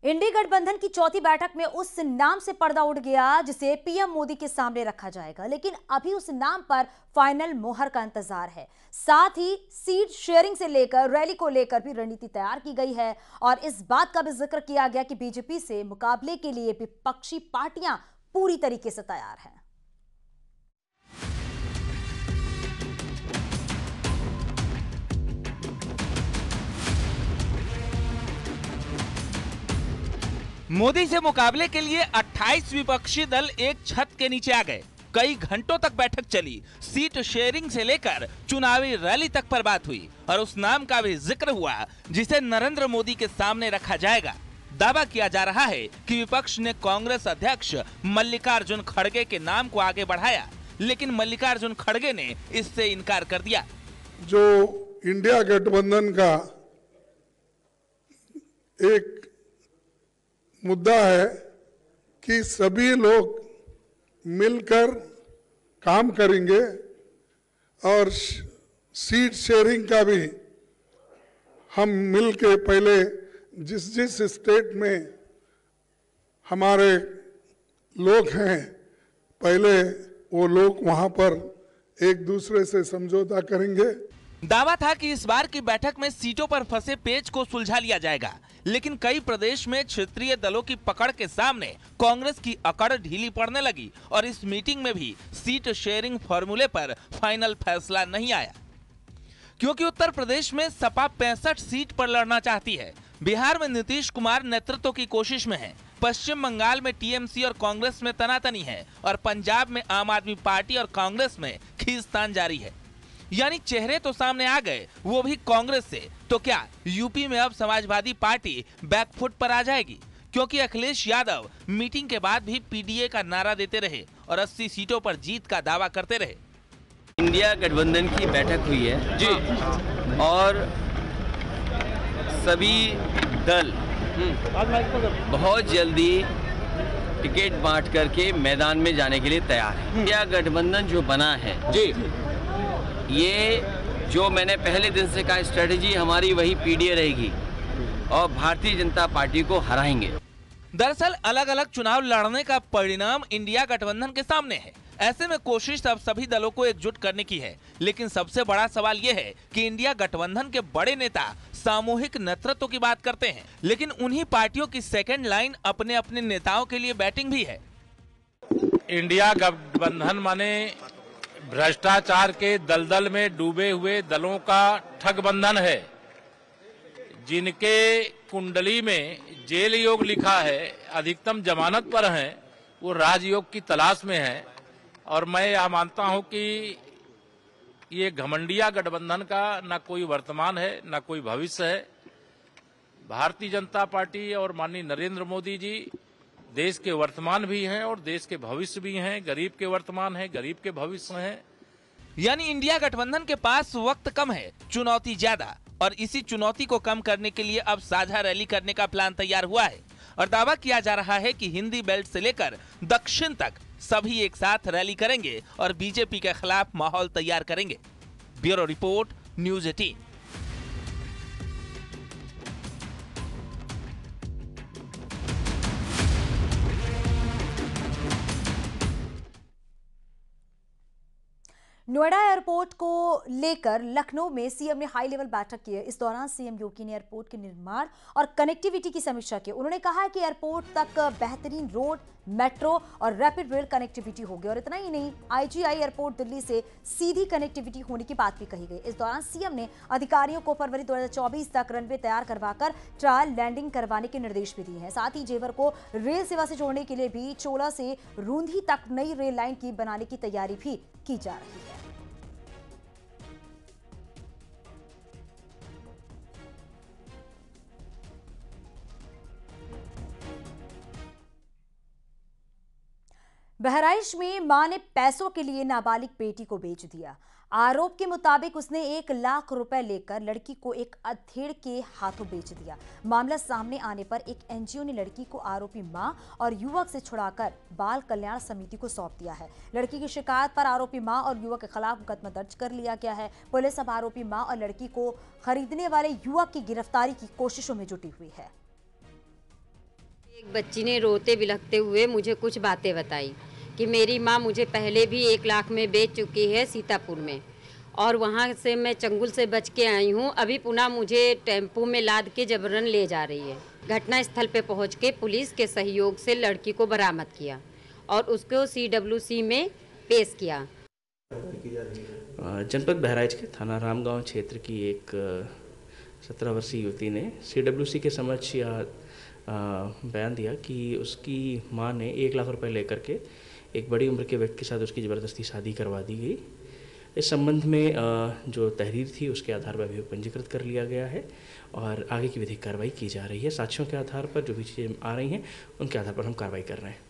इंडी गठबंधन की चौथी बैठक में उस नाम से पर्दा उठ गया जिसे पीएम मोदी के सामने रखा जाएगा, लेकिन अभी उस नाम पर फाइनल मोहर का इंतजार है। साथ ही सीट शेयरिंग से लेकर रैली को लेकर भी रणनीति तैयार की गई है और इस बात का भी जिक्र किया गया कि बीजेपी से मुकाबले के लिए विपक्षी पार्टियां पूरी तरीके से तैयार हैं। मोदी से मुकाबले के लिए 28 विपक्षी दल एक छत के नीचे आ गए। कई घंटों तक बैठक चली। सीट शेयरिंग से लेकर चुनावी रैली तक पर बात हुई और उस नाम का भी जिक्र हुआ जिसे नरेंद्र मोदी के सामने रखा जाएगा। दावा किया जा रहा है कि विपक्ष ने कांग्रेस अध्यक्ष मल्लिकार्जुन खड़गे के नाम को आगे बढ़ाया, लेकिन मल्लिकार्जुन खड़गे ने इससे इनकार कर दिया। जो इंडिया गठबंधन का एक मुद्दा है कि सभी लोग मिलकर काम करेंगे और सीट शेयरिंग का भी हम मिलके पहले जिस स्टेट में हमारे लोग हैं पहले वो लोग वहां पर एक दूसरे से समझौता करेंगे। दावा था कि इस बार की बैठक में सीटों पर फंसे पेच को सुलझा लिया जाएगा, लेकिन कई प्रदेश में क्षेत्रीय दलों की पकड़ के सामने कांग्रेस की अकड़ ढीली पड़ने लगी और इस मीटिंग में भी सीट शेयरिंग फॉर्मूले पर फाइनल फैसला नहीं आया, क्योंकि उत्तर प्रदेश में सपा 65 सीट पर लड़ना चाहती है, बिहार में नीतीश कुमार नेतृत्व की कोशिश में है, पश्चिम बंगाल में टीएमसी और कांग्रेस में तनातनी है और पंजाब में आम आदमी पार्टी और कांग्रेस में खींचतान जारी है। यानी चेहरे तो सामने आ गए, वो भी कांग्रेस से। तो क्या यूपी में अब समाजवादी पार्टी बैकफुट पर आ जाएगी? क्योंकि अखिलेश यादव मीटिंग के बाद भी पीडीए का नारा देते रहे और 80 सीटों पर जीत का दावा करते रहे। इंडिया गठबंधन की बैठक हुई है जी और सभी दल बहुत जल्दी टिकट बांट करके मैदान में जाने के लिए तैयार है। इंडिया गठबंधन जो बना है जी, ये जो मैंने पहले दिन से कहा स्ट्रेटेजी हमारी वही पीडीए रहेगी और भारतीय जनता पार्टी को हराएंगे। दरअसल अलग अलग चुनाव लड़ने का परिणाम इंडिया गठबंधन के सामने है। ऐसे में कोशिश अब सभी दलों को एकजुट करने की है, लेकिन सबसे बड़ा सवाल यह है कि इंडिया गठबंधन के बड़े नेता सामूहिक नेतृत्व की बात करते हैं, लेकिन उन्हीं पार्टियों की सेकेंड लाइन अपने अपने नेताओं के लिए बैटिंग भी है। इंडिया गठबंधन माने भ्रष्टाचार के दलदल में डूबे हुए दलों का ठगबंधन है, जिनके कुंडली में जेल योग लिखा है, अधिकतम जमानत पर हैं, वो राजयोग की तलाश में हैं। और मैं यह मानता हूं कि ये घमंडिया गठबंधन का न कोई वर्तमान है न कोई भविष्य है। भारतीय जनता पार्टी और माननीय नरेंद्र मोदी जी देश के वर्तमान भी हैं और देश के भविष्य भी हैं। गरीब के वर्तमान है, गरीब के भविष्य हैं। यानी इंडिया गठबंधन के पास वक्त कम है, चुनौती ज्यादा, और इसी चुनौती को कम करने के लिए अब साझा रैली करने का प्लान तैयार हुआ है और दावा किया जा रहा है कि हिंदी बेल्ट से लेकर दक्षिण तक सभी एक साथ रैली करेंगे और बीजेपी के खिलाफ माहौल तैयार करेंगे। Bureau report, news 18। Noida airport को लेकर लखनऊ में सीएम ने हाई लेवल बैठक की है। इस दौरान सीएम योगी ने एयरपोर्ट के निर्माण और कनेक्टिविटी की समीक्षा की। उन्होंने कहा है कि एयरपोर्ट तक बेहतरीन रोड, मेट्रो और रैपिड रेल कनेक्टिविटी होगी और इतना ही नहीं, आईजीआई एयरपोर्ट दिल्ली से सीधी कनेक्टिविटी होने की बात भी कही गई। इस दौरान सीएम ने अधिकारियों को फरवरी 2024 तक रनवे तैयार करवाकर ट्रायल लैंडिंग करवाने के निर्देश भी दिए हैं। साथ ही जेवर को रेल सेवा से जोड़ने के लिए भी चोला से रूंधी तक नई रेल लाइन की बनाने की तैयारी भी की जा रही है। बहराइच में मां ने पैसों के लिए नाबालिग बेटी को बेच दिया। आरोप के मुताबिक उसने 1 लाख रुपए लेकर लड़की को एक अधेड़ के हाथों बेच दिया। मामला सामने आने पर एक एनजीओ ने लड़की को आरोपी मां और युवक से छुड़ाकर बाल कल्याण समिति को सौंप दिया है। लड़की की शिकायत पर आरोपी मां और युवक के खिलाफ मुकदमा दर्ज कर लिया गया है। पुलिस अब आरोपी मां और लड़की को खरीदने वाले युवक की गिरफ्तारी की कोशिशों में जुटी हुई है। एक बच्ची ने रोते बिलखते हुए मुझे कुछ बातें बताई कि मेरी माँ मुझे पहले भी 1 लाख में बेच चुकी है सीतापुर में, और वहाँ से मैं चंगुल से बच के आई हूँ। अभी पुनः मुझे टेम्पो में लाद के जबरन ले जा रही है। घटना स्थल पे पहुँच के पुलिस के सहयोग से लड़की को बरामद किया और उसको CWC में पेश किया। जनपद बहराइच के थाना रामगांव क्षेत्र की एक 17 वर्षीय युवती ने CWC के समक्ष बयान दिया कि उसकी मां ने 1 लाख रुपए लेकर के एक बड़ी उम्र के व्यक्ति के साथ उसकी ज़बरदस्ती शादी करवा दी गई। इस संबंध में जो तहरीर थी उसके आधार पर अभियोग पंजीकृत कर लिया गया है और आगे की विधिक कार्रवाई की जा रही है। साक्ष्यों के आधार पर जो भी चीज़ें आ रही हैं उनके आधार पर हम कार्रवाई कर रहे हैं।